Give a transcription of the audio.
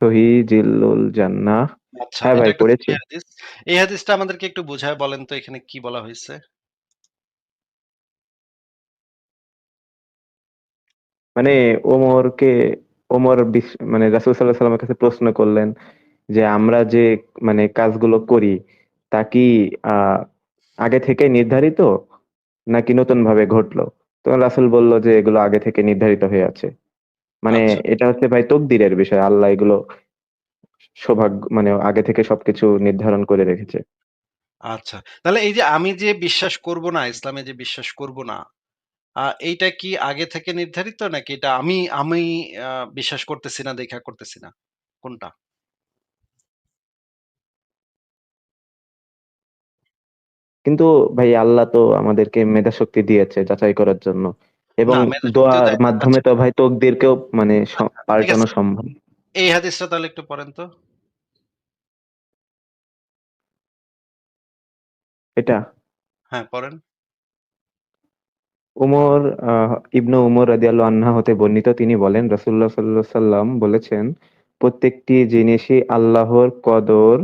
তহিজিল্লুল জান্নাহ। আচ্ছা, হ্যাঁ এটা ভাই একটা পড়েছি। সহিহ হাদিস। এই হাদিসটা আমাদেরকে একটু বুঝায় বলেন তো এখানে কি বলা হইছে? মানে ওমরকে ওমর মানে রাসূল সাল্লাল্লাহু আলাইহি ওয়াসাল্লামের কাছে প্রশ্ন করলেন যে আমরা যে মানে কাজগুলো করি তা কি আহ আগে থেকে নির্ধারিত নাকি নতুন ভাবে ঘটলো? তো রাসূল বলল যে এগুলো আগে থেকে নির্ধারিত হয়ে আছে। মানে আচ্ছা, এটা হচ্ছে ভাই তকদিরের বিষয়। আল্লাহ এগুলো সৌভাগ্য মানে আগে থেকে সবকিছু নির্ধারণ করে রেখেছে। আচ্ছা। তাহলে এই যে আমি যে বিশ্বাস করব না, ইসলামে যে বিশ্বাস করব না, এইটা কি আগে থেকে নির্ধারিত নাকি এটা আমি আমি আ বিশ্বাস করতেছি না দেইখা করতেছি না? কোনটা? কিন্তু ভাই আল্লাহ তো আমাদেরকে মেধাশক্তি দিয়েছে যাচাই করার জন্য এবং না মেধা শক্তিও দোয়ার দেয় না। মাধ্যমে আচ্ছা, তো ভাই তকদিরকেও মানে আচ্ছা ঠিক পাল্টানো আছে। সম্ভব। এই হাদিসটা তাহলে একটু পড়েন তো। এটা হ্যাঁ, পড়েন। উমর ইবনু উমর রাদিয়াল্লাহু আনহা হতে বর্ণিত, তিনি বলেন রাসূলুল্লাহ সাল্লাল্লাহু আলাইহি ওয়াসাল্লাম বলেছেন, প্রত্যেকটি জিনিসই আল্লাহর কদর